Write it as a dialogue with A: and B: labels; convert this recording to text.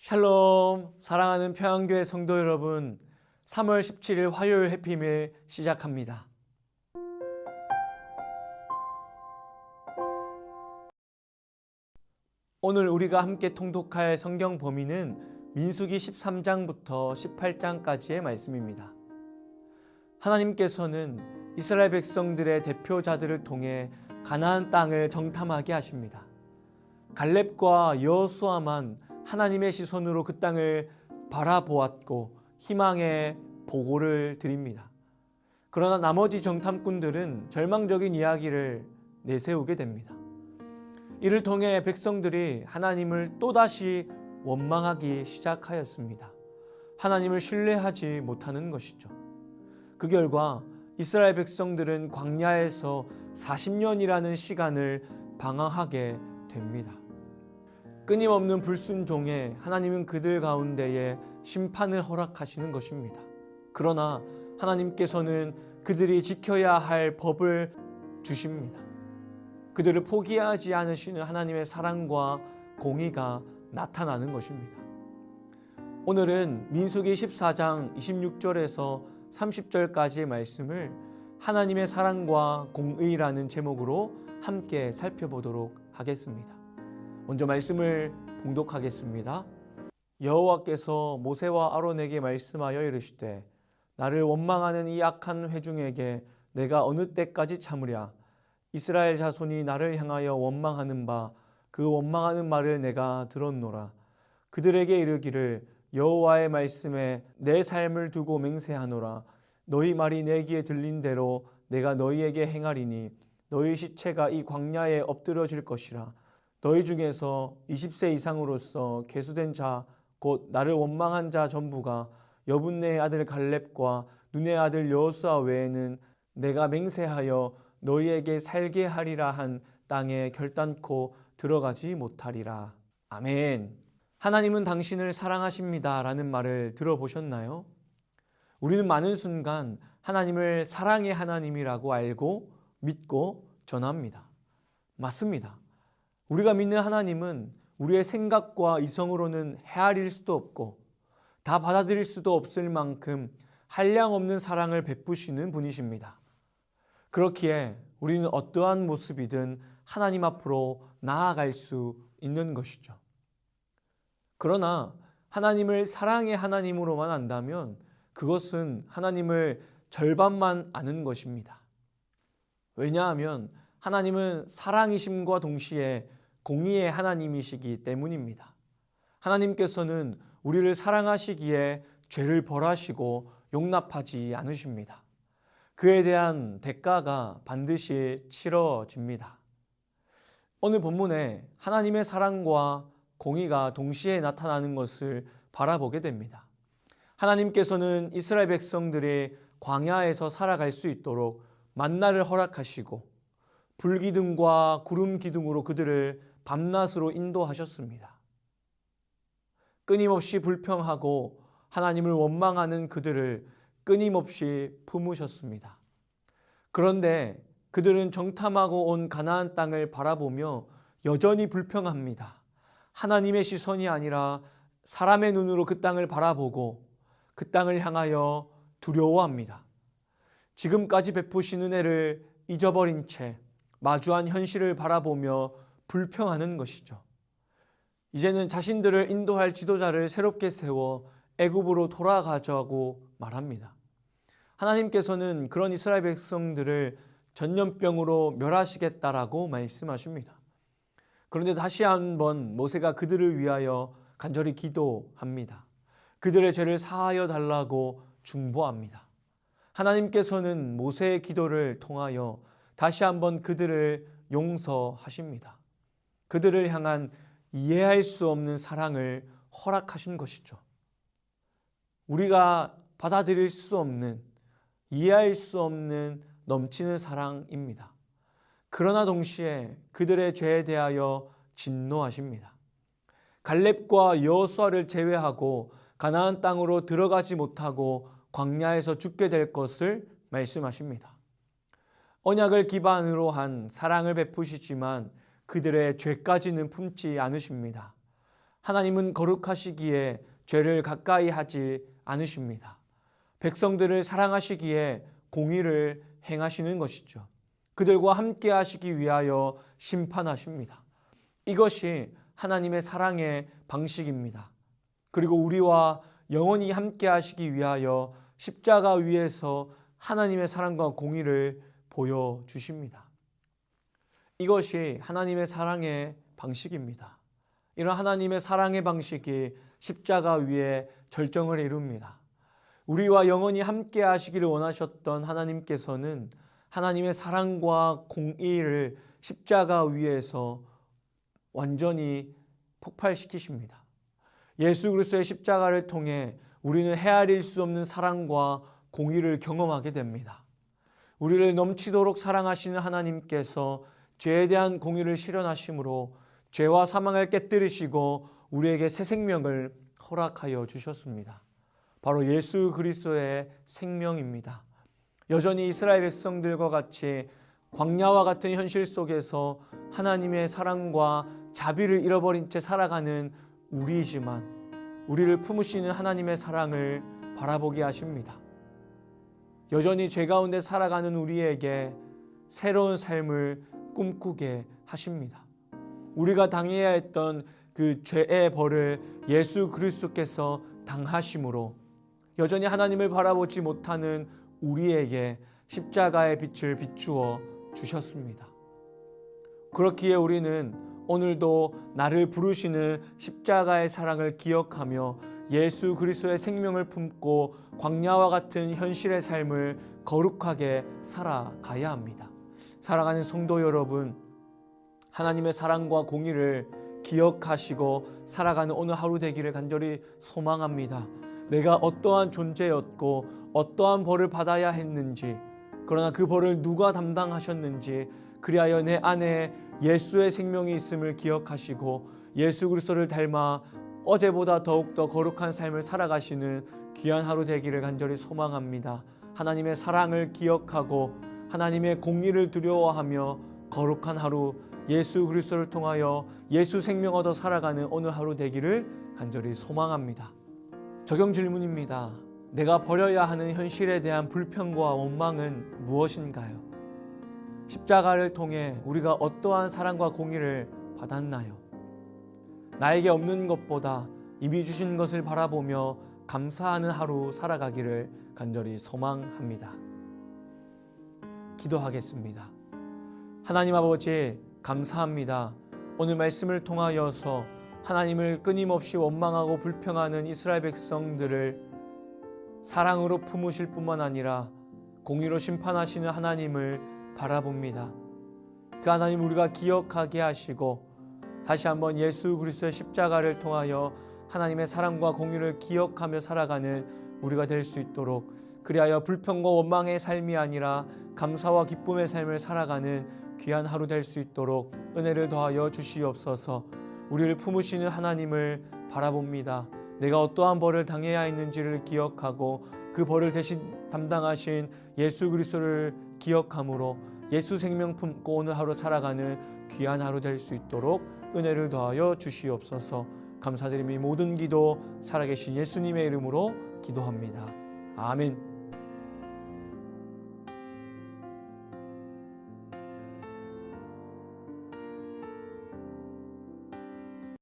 A: 샬롬, 사랑하는 평안교회 성도 여러분, 3월 17일 화요일 해피밀 시작합니다. 오늘 우리가 함께 통독할 성경 범위는 민수기 13장부터 18장까지의 말씀입니다. 하나님께서는 이스라엘 백성들의 대표자들을 통해 가나안 땅을 정탐하게 하십니다. 갈렙과 여호수아만 하나님의 시선으로 그 땅을 바라보았고 희망의 보고를 드립니다. 그러나 나머지 정탐꾼들은 절망적인 이야기를 내세우게 됩니다. 이를 통해 백성들이 하나님을 또다시 원망하기 시작하였습니다. 하나님을 신뢰하지 못하는 것이죠. 그 결과 이스라엘 백성들은 광야에서 40년이라는 시간을 방황하게 됩니다. 끊임없는 불순종에 하나님은 그들 가운데에 심판을 허락하시는 것입니다. 그러나 하나님께서는 그들이 지켜야 할 법을 주십니다. 그들을 포기하지 않으시는 하나님의 사랑과 공의가 나타나는 것입니다. 오늘은 민수기 14장 26절에서 30절까지의 말씀을 하나님의 사랑과 공의라는 제목으로 함께 살펴보도록 하겠습니다. 먼저 말씀을 봉독하겠습니다. 여호와께서 모세와 아론에게 말씀하여 이르시되 나를 원망하는 이 악한 회중에게 내가 어느 때까지 참으랴. 이스라엘 자손이 나를 향하여 원망하는 바 그 원망하는 말을 내가 들었노라. 그들에게 이르기를 여호와의 말씀에 내 삶을 두고 맹세하노라. 너희 말이 내 귀에 들린 대로 내가 너희에게 행하리니 너희 시체가 이 광야에 엎드러질 것이라. 너희 중에서 20세 이상으로서 계수된 자 곧 나를 원망한 자 전부가 여분네의 아들 갈렙과 눈의 아들 여호수아 외에는 내가 맹세하여 너희에게 살게 하리라 한 땅에 결단코 들어가지 못하리라. 아멘. 하나님은 당신을 사랑하십니다 라는 말을 들어보셨나요? 우리는 많은 순간 하나님을 사랑의 하나님이라고 알고 믿고 전합니다. 맞습니다. 우리가 믿는 하나님은 우리의 생각과 이성으로는 헤아릴 수도 없고 다 받아들일 수도 없을 만큼 한량없는 사랑을 베푸시는 분이십니다. 그렇기에 우리는 어떠한 모습이든 하나님 앞으로 나아갈 수 있는 것이죠. 그러나 하나님을 사랑의 하나님으로만 안다면 그것은 하나님을 절반만 아는 것입니다. 왜냐하면 하나님은 사랑이심과 동시에 공의의 하나님이시기 때문입니다. 하나님께서는 우리를 사랑하시기에 죄를 벌하시고 용납하지 않으십니다. 그에 대한 대가가 반드시 치러집니다. 오늘 본문에 하나님의 사랑과 공의가 동시에 나타나는 것을 바라보게 됩니다. 하나님께서는 이스라엘 백성들이 광야에서 살아갈 수 있도록 만나를 허락하시고 불기둥과 구름기둥으로 그들을 밤낮으로 인도하셨습니다. 끊임없이 불평하고 하나님을 원망하는 그들을 끊임없이 품으셨습니다. 그런데 그들은 정탐하고 온 가나안 땅을 바라보며 여전히 불평합니다. 하나님의 시선이 아니라 사람의 눈으로 그 땅을 바라보고 그 땅을 향하여 두려워합니다. 지금까지 베푸신 은혜를 잊어버린 채 마주한 현실을 바라보며 불평하는 것이죠. 이제는 자신들을 인도할 지도자를 새롭게 세워 애굽으로 돌아가자고 말합니다. 하나님께서는 그런 이스라엘 백성들을 전염병으로 멸하시겠다라고 말씀하십니다. 그런데 다시 한번 모세가 그들을 위하여 간절히 기도합니다. 그들의 죄를 사하여 달라고 중보합니다. 하나님께서는 모세의 기도를 통하여 다시 한번 그들을 용서하십니다. 그들을 향한 이해할 수 없는 사랑을 허락하신 것이죠. 우리가 받아들일 수 없는, 이해할 수 없는 넘치는 사랑입니다. 그러나 동시에 그들의 죄에 대하여 진노하십니다. 갈렙과 여호수아를 제외하고 가나안 땅으로 들어가지 못하고 광야에서 죽게 될 것을 말씀하십니다. 언약을 기반으로 한 사랑을 베푸시지만 그들의 죄까지는 품지 않으십니다. 하나님은 거룩하시기에 죄를 가까이 하지 않으십니다. 백성들을 사랑하시기에 공의를 행하시는 것이죠. 그들과 함께 하시기 위하여 심판하십니다. 이것이 하나님의 사랑의 방식입니다. 그리고 우리와 영원히 함께 하시기 위하여 십자가 위에서 하나님의 사랑과 공의를 보여주십니다. 이것이 하나님의 사랑의 방식입니다. 이런 하나님의 사랑의 방식이 십자가 위에 절정을 이룹니다. 우리와 영원히 함께 하시기를 원하셨던 하나님께서는 하나님의 사랑과 공의를 십자가 위에서 완전히 폭발시키십니다. 예수 그리스도의 십자가를 통해 우리는 헤아릴 수 없는 사랑과 공의를 경험하게 됩니다. 우리를 넘치도록 사랑하시는 하나님께서 죄에 대한 공의를 실현하심으로 죄와 사망을 깨뜨리시고 우리에게 새 생명을 허락하여 주셨습니다. 바로 예수 그리스도의 생명입니다. 여전히 이스라엘 백성들과 같이 광야와 같은 현실 속에서 하나님의 사랑과 자비를 잃어버린 채 살아가는 우리이지만 우리를 품으시는 하나님의 사랑을 바라보게 하십니다. 여전히 죄 가운데 살아가는 우리에게 새로운 삶을 꿈꾸게 하십니다. 우리가 당해야 했던 그 죄의 벌을 예수 그리스도께서 당하심으로 여전히 하나님을 바라보지 못하는 우리에게 십자가의 빛을 비추어 주셨습니다. 그렇기에 우리는 오늘도 나를 부르시는 십자가의 사랑을 기억하며 예수 그리스도의 생명을 품고 광야와 같은 현실의 삶을 거룩하게 살아가야 합니다. 사랑하는 성도 여러분, 하나님의 사랑과 공의를 기억하시고 살아가는 오늘 하루 되기를 간절히 소망합니다. 내가 어떠한 존재였고 어떠한 벌을 받아야 했는지, 그러나 그 벌을 누가 담당하셨는지, 그리하여 내 안에 예수의 생명이 있음을 기억하시고 예수 그리스도를 닮아 어제보다 더욱더 거룩한 삶을 살아가시는 귀한 하루 되기를 간절히 소망합니다. 하나님의 사랑을 기억하고 하나님의 공의를 두려워하며 거룩한 하루, 예수 그리스도를 통하여 예수 생명 얻어 살아가는 오늘 하루 되기를 간절히 소망합니다. 적용 질문입니다. 내가 버려야 하는 현실에 대한 불평과 원망은 무엇인가요? 십자가를 통해 우리가 어떠한 사랑과 공의를 받았나요? 나에게 없는 것보다 이미 주신 것을 바라보며 감사하는 하루 살아가기를 간절히 소망합니다. 기도하겠습니다. 하나님 아버지, 감사합니다. 오늘 말씀을 통하여서 하나님을 끊임없이 원망하고 불평하는 이스라엘 백성들을 사랑으로 품으실 뿐만 아니라 공의로 심판하시는 하나님을 바라봅니다. 그 하나님 우리가 기억하게 하시고 다시 한번 예수 그리스도의 십자가를 통하여 하나님의 사랑과 공의를 기억하며 살아가는 우리가 될 수 있도록, 그리하여 불평과 원망의 삶이 아니라 감사와 기쁨의 삶을 살아가는 귀한 하루 될 수 있도록 은혜를 더하여 주시옵소서. 우리를 품으시는 하나님을 바라봅니다. 내가 어떠한 벌을 당해야 했는지를 기억하고 그 벌을 대신 담당하신 예수 그리스도를 기억함으로 예수 생명 품고 오늘 하루 살아가는 귀한 하루 될 수 있도록 은혜를 더하여 주시옵소서. 감사드리며 모든 기도 살아계신 예수님의 이름으로 기도합니다. 아멘.